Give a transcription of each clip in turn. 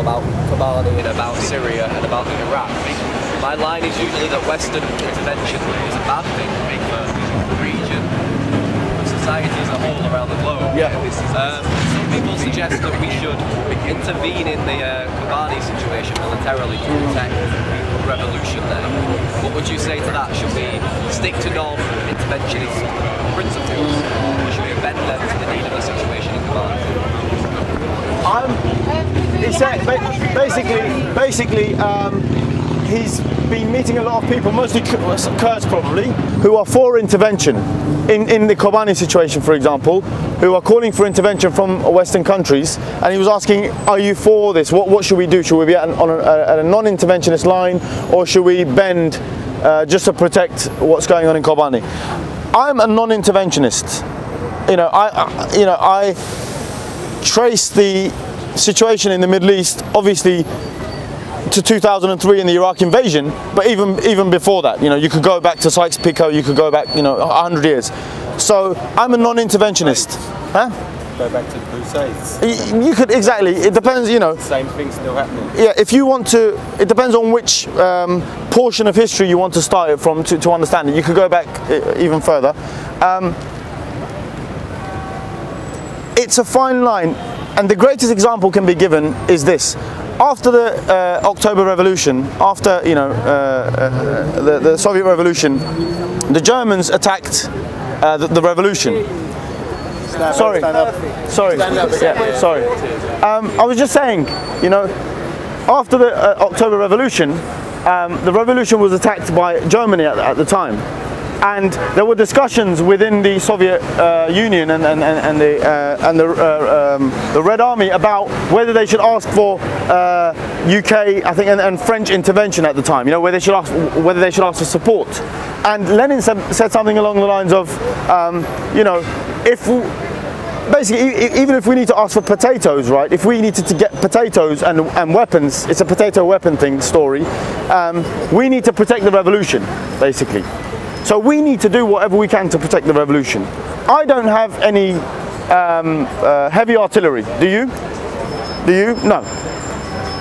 about Kobane and about Syria and about Iraq, my line is usually that Western intervention is a bad thing for the region, for society as a whole around the globe. Yeah. Some people suggest that we should intervene in the Kobane situation militarily to protect the revolution there. What would you say to that? Should we stick to non-interventionist principles, or should we bend them to the need of the situation in Kobane? He's been meeting a lot of people, mostly Kurds probably, who are for intervention in the Kobane situation, for example, who are calling for intervention from Western countries. And he was asking, are you for this? What should we do? Should we be at a non-interventionist line, or should we bend just to protect what's going on in Kobane? I'm a non-interventionist. I trace the situation in the Middle East, obviously, to 2003 in the Iraq invasion, but even before that, you could go back to Sykes-Picot, you could go back, 100 years. So I'm a non-interventionist. Huh? Go back to the Crusades. You could, exactly. It depends, Same thing still happening. Yeah, if you want to, it depends on which portion of history you want to start it from to understand it. You could go back even further. It's a fine line, and the greatest example can be given is this. After the October Revolution, after the Soviet Revolution, the Germans attacked the revolution. Sorry. Yeah, sorry. I was just saying, after the October Revolution, the revolution was attacked by Germany at the time. And there were discussions within the Soviet Union and the Red Army about whether they should ask for UK, I think, and French intervention at the time. Whether they should ask for support. And Lenin said something along the lines of, basically, even if we need to ask for potatoes, right? If we needed to get potatoes and weapons, it's a potato weapon story. We need to protect the revolution, basically. So we need to do whatever we can to protect the revolution. I don't have any heavy artillery. Do you? Do you? No.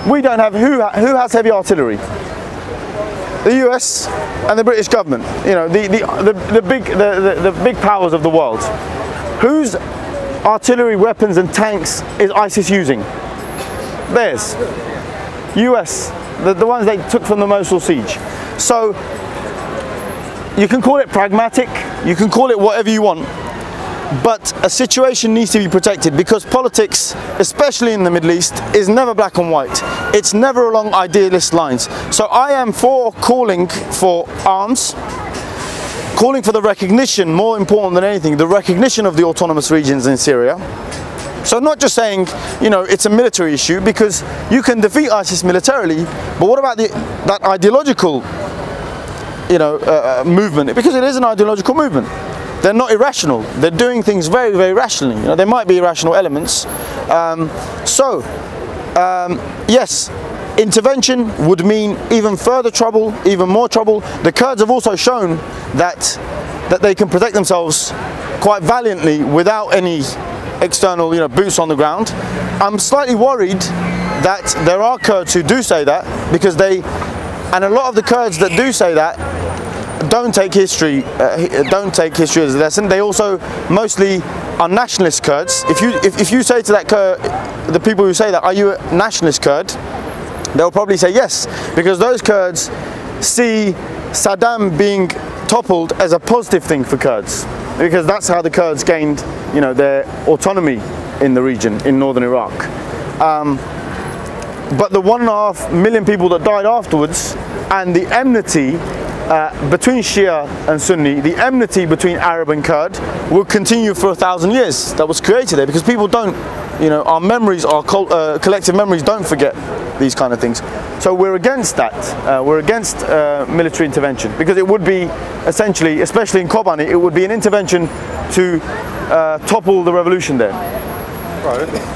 We don't have. Who has heavy artillery? The US and the British government. The big powers of the world. Whose artillery, weapons, and tanks is ISIS using? Theirs. US. The ones they took from the Mosul siege. So. You can call it pragmatic, you can call it whatever you want, but a situation needs to be protected, because politics, especially in the Middle East, is never black and white. It's never along idealist lines. So I am for calling for arms, calling for the recognition, more important than anything, the recognition of the autonomous regions in Syria. So not just saying, it's a military issue, because you can defeat ISIS militarily, but what about that ideological movement? Because it is an ideological movement. They're not irrational. They're doing things very, very rationally. There might be irrational elements. Yes, intervention would mean even further trouble, even more trouble. The Kurds have also shown that they can protect themselves quite valiantly without any external, boots on the ground. I'm slightly worried that there are Kurds who do say that, because and a lot of the Kurds that do say that don't take history as a lesson. They also mostly are nationalist Kurds. If you say to that Kurd, the people who say that, are you a nationalist Kurd? They'll probably say yes, because those Kurds see Saddam being toppled as a positive thing for Kurds, because that's how the Kurds gained, their autonomy in the region in northern Iraq. But the 1.5 million people that died afterwards, and the enmity between Shia and Sunni, the enmity between Arab and Kurd, will continue for 1,000 years. That was created there, because people don't, our memories, our collective memories don't forget these kind of things. So we're against that. We're against military intervention, because it would be essentially, especially in Kobane, it would be an intervention to topple the revolution there. Right.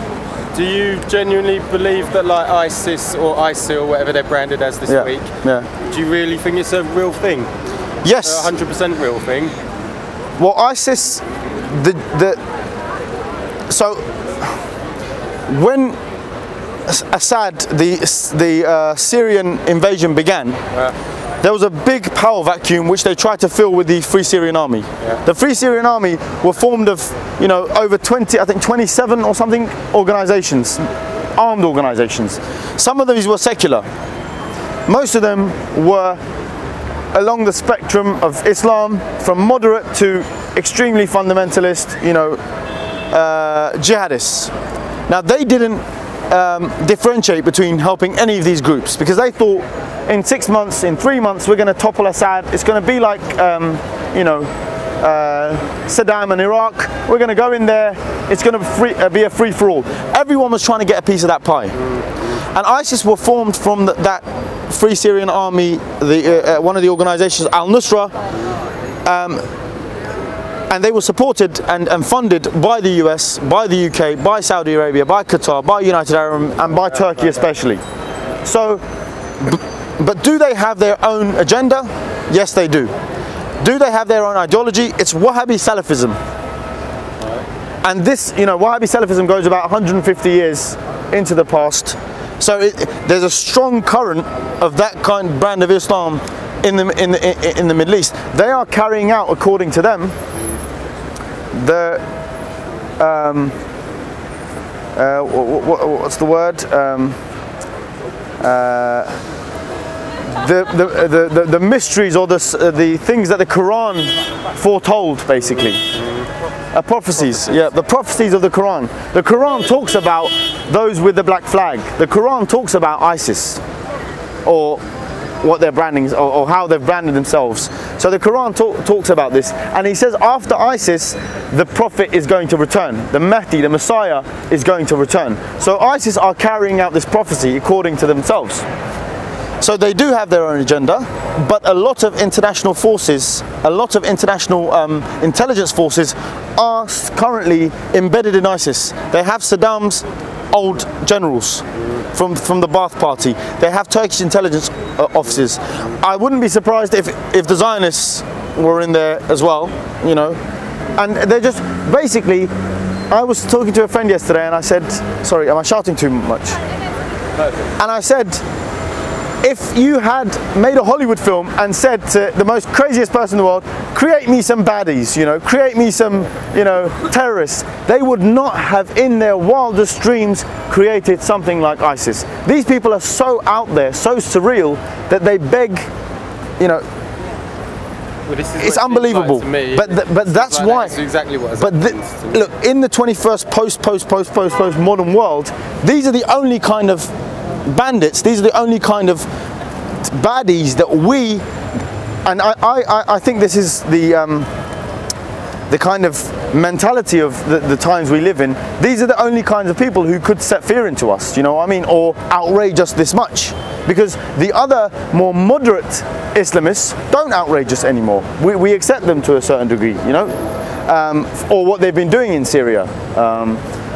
Do you genuinely believe that, like, ISIS or ISIL, whatever they're branded as this week, do you really think it's a real thing? Yes. A 100% real thing? Well, ISIS, so when Assad, the Syrian invasion began, there was a big power vacuum which they tried to fill with the Free Syrian Army. Yeah. The Free Syrian Army were formed of, you know, over 20, I think 27 or something organizations, armed organizations. Some of these were secular. Most of them were along the spectrum of Islam, from moderate to extremely fundamentalist, you know, jihadists. Now they didn't differentiate between helping any of these groups, because they thought in 6 months, in 3 months, we're going to topple Assad. It's going to be like, you know, Saddam in Iraq. We're going to go in there. It's going to be a free-for-all. Everyone was trying to get a piece of that pie. And ISIS were formed from that Free Syrian Army, one of the organizations, Al-Nusra, and they were supported and funded by the US, by the UK, by Saudi Arabia, by Qatar, by United Arab, and by Turkey especially. So, but do they have their own agenda? Yes, they do. Do they have their own ideology? It's Wahhabi Salafism. And this, you know, Wahhabi Salafism goes about 150 years into the past. So there's a strong current of that kind brand of Islam in the Middle East. They are carrying out, according to them, the what's the word? The mysteries, or the things that the Quran foretold, basically. Prophecies, yeah, the prophecies of the Quran. The Quran talks about those with the black flag. The Quran talks about ISIS, or what their branding, or how they've branded themselves. So the Quran talks about this, and he says after ISIS, the Prophet is going to return. The Mahdi, the Messiah, is going to return. So ISIS are carrying out this prophecy according to themselves. So they do have their own agenda, but a lot of international forces, a lot of international intelligence forces are currently embedded in ISIS. They have Saddam's old generals from the Ba'ath Party. They have Turkish intelligence officers. I wouldn't be surprised if the Zionists were in there as well, you know. And they're just, basically, I was talking to a friend yesterday and I said, sorry, am I shouting too much? And I said, if you had made a Hollywood film and said to the most craziest person in the world, create me some baddies, you know, create me some, you know, terrorists, they would not have in their wildest dreams created something like ISIS. These people are so out there, so surreal, that they beg, you know, well, this is it's unbelievable. Like me. But that's like why. That's exactly what. But look, in the 21st post modern world, these are the only kind of bandits, these are the only kind of baddies that we, and I think this is the kind of mentality of the times we live in. These are the only kinds of people who could set fear into us, you know what I mean, or outrage us this much, because the other more moderate Islamists don't outrage us anymore. We accept them to a certain degree, you know, or what they've been doing in Syria.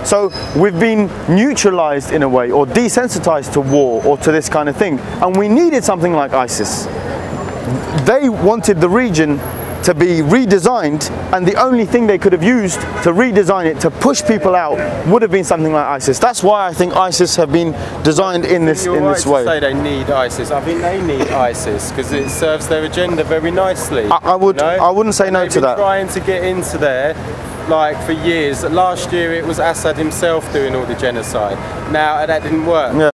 So we've been neutralized in a way, or desensitized to war or to this kind of thing. And we needed something like ISIS. They wanted the region to be redesigned, and the only thing they could have used to redesign it, to push people out, would have been something like ISIS. That's why I think ISIS have been designed in this way. To say they need ISIS. I think they need ISIS because it serves their agenda very nicely. I wouldn't say no to that. Trying to get into there, like, for years. Last year it was Assad himself doing all the genocide. Now that didn't work. Yeah.